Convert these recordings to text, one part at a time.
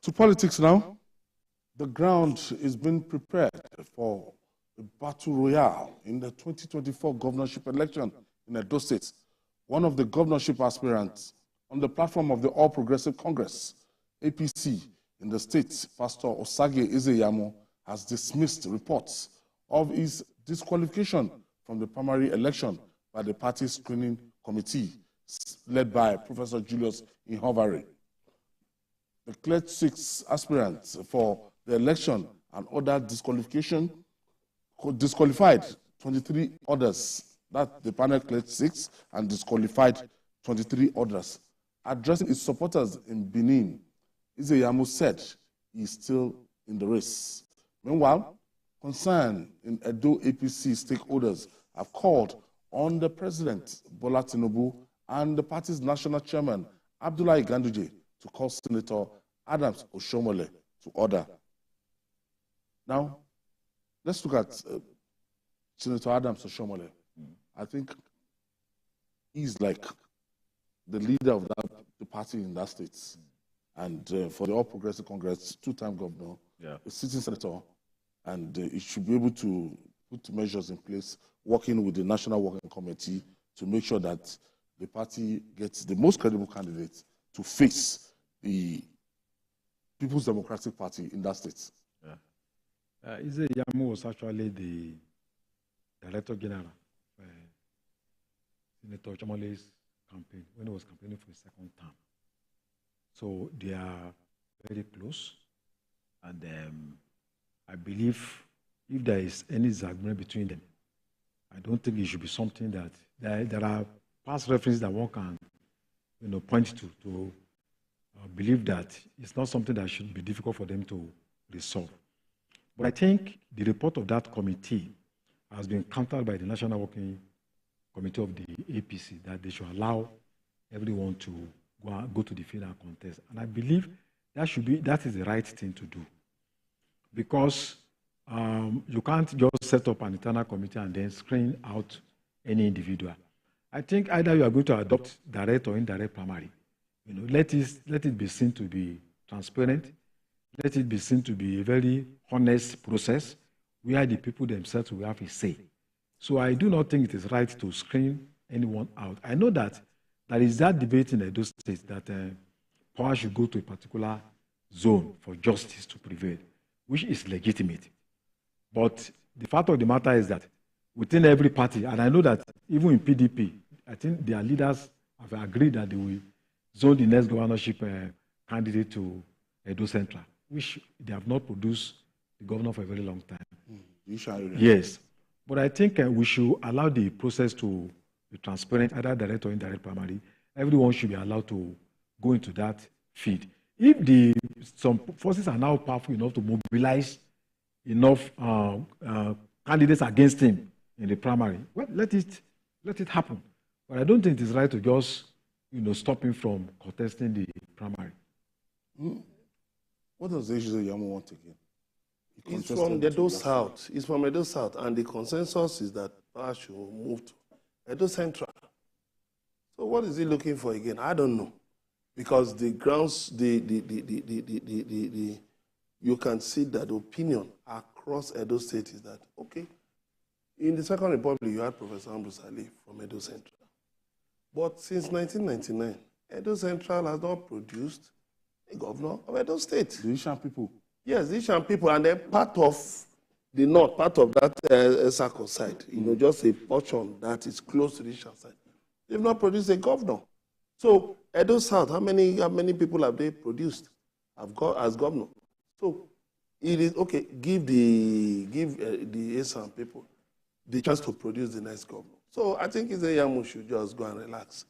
To politics now. The ground is being prepared for a battle royale in the 2024 governorship election in Edo State. One of the governorship aspirants on the platform of the All Progressive Congress, APC, in the state, Pastor Osagie Ize-Iyamu, has dismissed reports of his disqualification from the primary election by the party screening committee led by Professor Julius Ihonvbere. The cleared 6 aspirants for the election and other disqualified 23 others. That the panel cleared 6 and disqualified 23 others. Addressing his supporters in Benin, Ize-Iyamu said he is still in the race. Meanwhile, concern in Edo APC stakeholders have called on the President Bola Tinubu and the party's national chairman Abdullahi Ganduje to call Senator Adams Oshiomhole to order. Now, let's look at Senator Adams Oshiomhole. I think he's like the leader of the party in that state. And for the All Progressive Congress, 2-time governor, a sitting senator, and he should be able to put measures in place, working with the National Working Committee to make sure that the party gets the most credible candidates to face the People's Democratic Party in that state. Ize-Iyamu was actually the Director General of Senator Oshiomhole's campaign when he was campaigning for his 2nd term. So they are very close, and I believe if there is any disagreement between them, I don't think it should be something that there are past references that one can, point to believe that it's not something that should be difficult for them to resolve. But I think the report of that committee has been countered by the National Working Committee of the APC that they should allow everyone to go to the field and contest. And I believe that is the right thing to do. Because you can't just set up an internal committee and then screen out any individual. I think either you are going to adopt direct or indirect primary. Let it be seen to be transparent. Let it be seen to be a very honest process where the people themselves will have a say. So I do not think it is right to screen anyone out. I know that there is that debate in Edo State that power should go to a particular zone for justice to prevail, which is legitimate. But the fact of the matter is that within every party, and I know that even in PDP, I think their leaders have agreed that they will zone the next governorship candidate to Edo Central, which they have not produced the governor for a very long time. Yes. But I think we should allow the process to be transparent, either direct or indirect primary. Everyone should be allowed to go into that field. If some forces are now powerful enough to mobilize enough candidates against him in the primary, well, let it happen. But I don't think it is right to just stop him from contesting the primary. What does Ize-Iyamu want again? He's from Edo South. He's from Edo South, and the consensus is that power should move to Edo Central. So what is he looking for again? I don't know, because the grounds, you can see that the opinion across Edo State is that okay, in the Second Republic you had Professor Julius Ihonvbere from Edo Central, but since 1999, Edo Central has not produced a governor of Edo State. The Ishan people. Yes, the Ishan people, and then part of the north, part of that circle side, just a portion that is close to the Ishan side. They've not produced a governor. So Edo South, how many people have they produced as governor? So it is okay. Give the Ishan people the chance to produce the next governor. So I think Ize-Iyamu should just go and relax,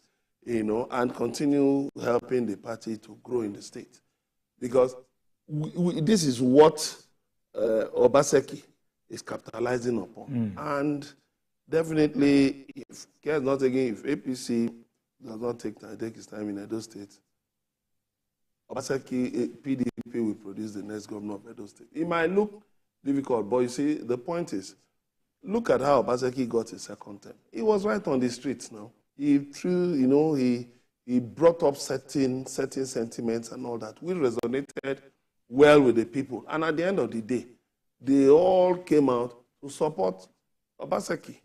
and continue helping the party to grow in the state, because this is what Obaseki is capitalizing upon. And definitely, if APC does not take its time in Edo State, Obaseki PDP will produce the next governor of Edo State. It might look difficult, but you see, the point is, look at how Obaseki got his 2nd term. He was right on the streets now. He brought up certain sentiments and all that, which resonated well with the people. And at the end of the day, they all came out to support Obaseki.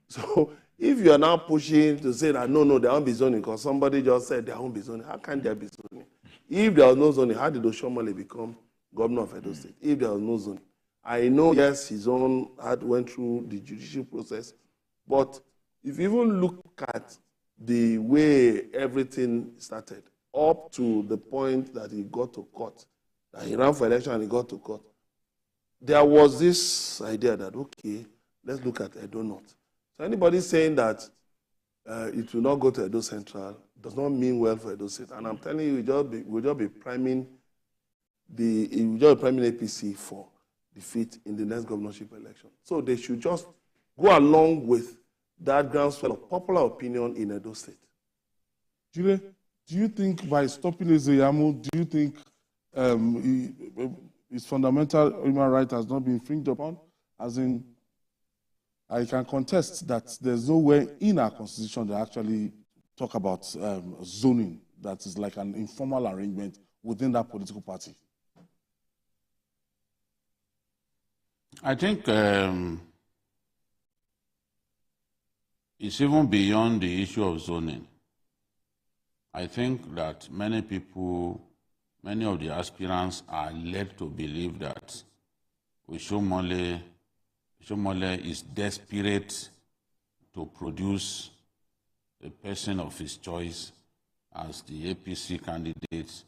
So if you are now pushing to say that no, there won't be zoning because somebody just said there won't be zoning, how can there be zoning? If there was no zoning, how did Oshiomhole become governor of Edo State? If there was no zoning. I know, yes, his own went through the judicial process, but if you even look at the way everything started, up to the point that he got to court, that he ran for election and he got to court, there was this idea that, okay, let's look at Edo North. So anybody saying that it will not go to Edo Central does not mean well for Edo State. And I'm telling you, we'll just be priming APC for defeat in the next governorship election. So they should just go along with that groundswell of popular opinion in Edo State. Julie, do you think by stopping Ize-Iyamu, do you think his fundamental human right has not been infringed upon? As in, I can contest that there's nowhere in our constitution that actually talk about zoning that is like an informal arrangement within that political party. I think it's even beyond the issue of zoning. I think that many of the aspirants are led to believe that Oshiomhole is desperate to produce a person of his choice as the APC candidate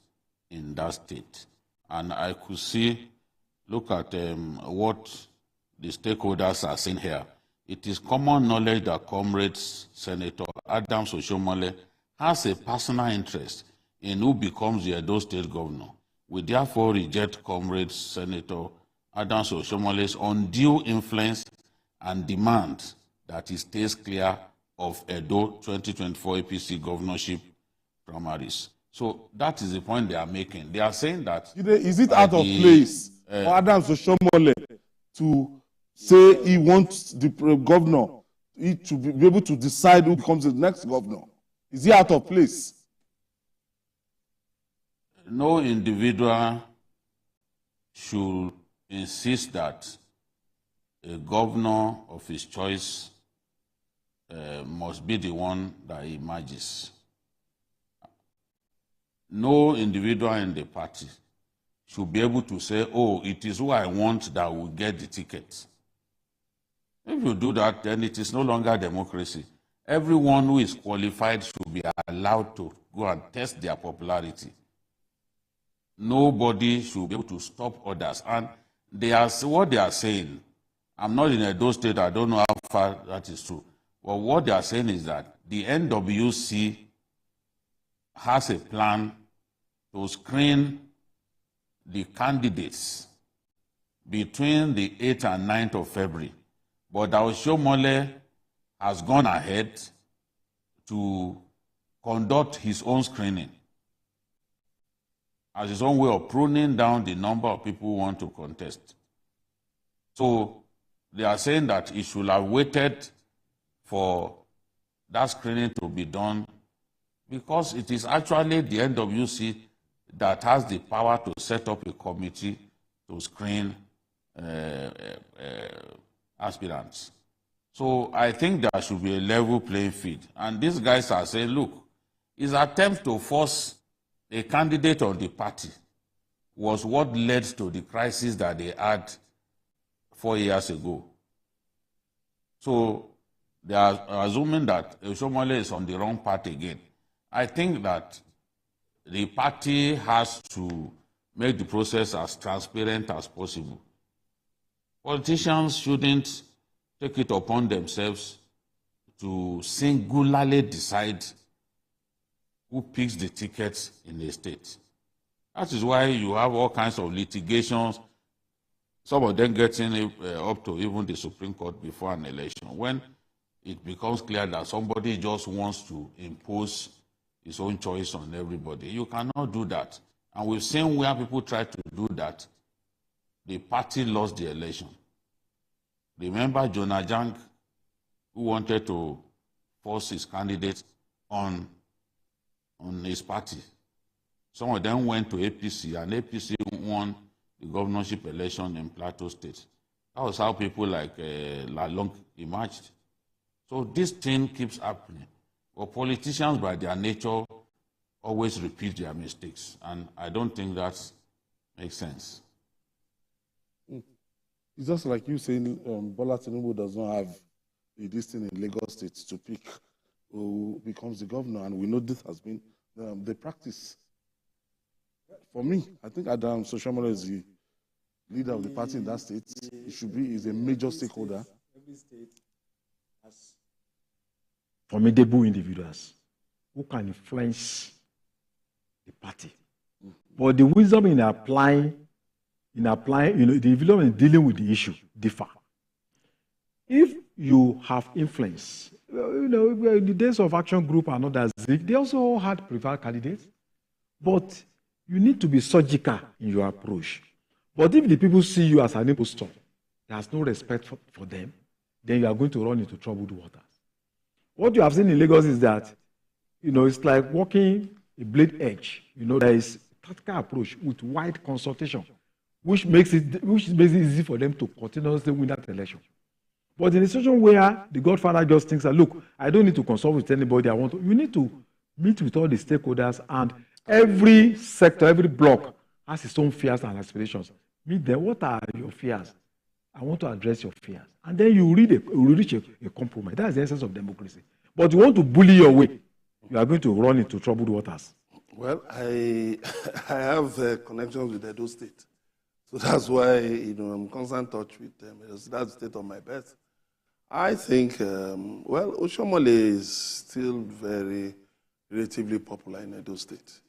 in that state. And I could see, look at what the stakeholders are saying here. It is common knowledge that comrades Senator Adams Oshiomhole has a personal interest in who becomes the Edo State governor. We therefore reject comrades Senator Adams Oshiomhole's undue influence and demand that he stays clear of Edo 2024 APC governorship primaries. So that is the point they are making. They are saying that... Is it out of place for Adams Oshiomhole to say he wants the governor to be able to decide who becomes the next governor? Is he out of place? No individual should insist that a governor of his choice must be the one that emerges. No individual in the party should be able to say, oh, it is who I want that will get the ticket. If you do that, then it is no longer democracy. Everyone who is qualified should be allowed to go and test their popularity. Nobody should be able to stop others. And what they are saying, I'm not in Edo State, I don't know how far that is true. But what they are saying is that the NWC has a plan to screen the candidates between the 8th and 9th of February. But Oshiomhole has gone ahead to conduct his own screening as his own way of pruning down the number of people who want to contest. So they are saying that he should have waited for that screening to be done because it is actually the NWC that has the power to set up a committee to screen aspirants. So I think there should be a level playing field. And these guys are saying, look, his attempt to force a candidate on the party was what led to the crisis that they had 4 years ago. So they are assuming that Oshiomhole is on the wrong path again. I think that the party has to make the process as transparent as possible. Politicians shouldn't take it upon themselves to singularly decide who picks the tickets in the state. That is why you have all kinds of litigations, some of them getting up to even the Supreme Court before an election, when it becomes clear that somebody just wants to impose his own choice on everybody. You cannot do that. And we've seen where people try to do that, the party lost the election. Remember Jonah Jang, who wanted to force his candidate on his party. Some of them went to APC, and APC won the governorship election in Plateau State. That was how people like Lalong emerged. So this thing keeps happening. But politicians, by their nature, always repeat their mistakes. And I don't think that makes sense. It's just like you saying Bola Tinubu does not have this thing in Lagos State to pick who becomes the governor, and we know this has been the practice. For me, I think Adams Oshiomhole is the leader of the party in that state. He should be, he's a major stakeholder. Every state has formidable individuals who can influence the party. But the wisdom in applying, the wisdom in dealing with the issue differ. If you have influence, in the days of Action Group and others, they also had preferred candidates, but you need to be surgical in your approach. But if the people see you as an impostor, there's no respect for them, then you are going to run into troubled waters. What you have seen in Lagos is that, it's like walking a blade edge. There is a tactical approach with wide consultation, which makes it easy for them to continuously win that election. But in a situation where the Godfather just thinks that, look, I don't need to consult with anybody I want to, you need to meet with all the stakeholders, and every sector, every block has its own fears and aspirations. Meet them. What are your fears? I want to address your fears. And then you reach a compromise. That's the essence of democracy. But you want to bully your way, you are going to run into troubled waters. Well, I have connections with Edo State. So that's why, I'm in constant touch with them. That's the state of my birth. I think, Oshiomhole is still very relatively popular in Edo State,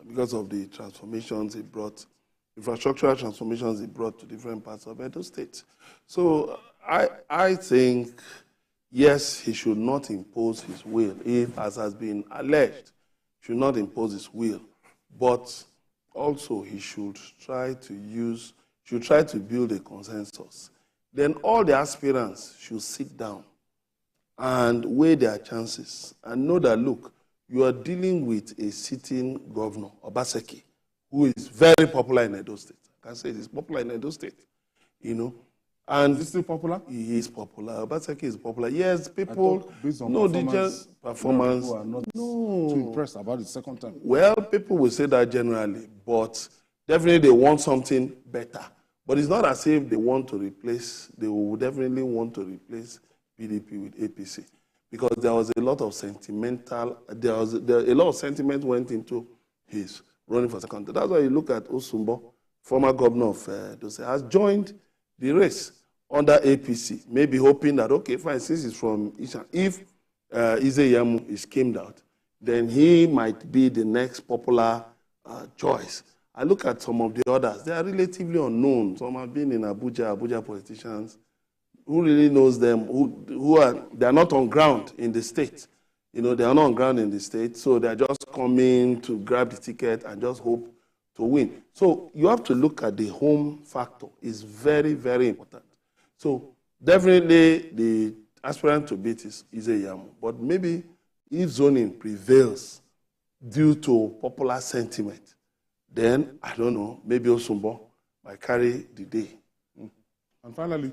because of the transformations he brought, infrastructural transformations he brought to different parts of Edo State. So I think, yes, he should not impose his will, if, as has been alleged, should not impose his will, but also he should try to build a consensus. Then all the aspirants should sit down and weigh their chances and know that, look, you are dealing with a sitting governor, Obaseki, who is very popular in Edo State. I can say he's popular in Edo State, And is he still popular? He is popular. Obaseki is popular. Yes, people know the performance. People are not too impressed about it second time. Well, people will say that generally, but definitely they want something better. But it's not as if they will definitely want to replace PDP with APC. Because there was a lot of sentiment went into his running for second. That's why you look at Osumbo, former governor of Edo State, has joined the race under APC, maybe hoping that, okay, fine, since he's from Ishan, if Ize-Iyamu is came out, then he might be the next popular choice. I look at some of the others, they are relatively unknown. Some have been in Abuja politicians. Who really knows them? They are not on ground in the state. They are not on ground in the state, so they are just coming to grab the ticket and just hope to win. So you have to look at the home factor. It's very, very important. So definitely the aspirant to beat is Ize-Iyamu. But maybe if zoning prevails due to popular sentiment, then, I don't know, maybe Osumbo might carry the day. And finally,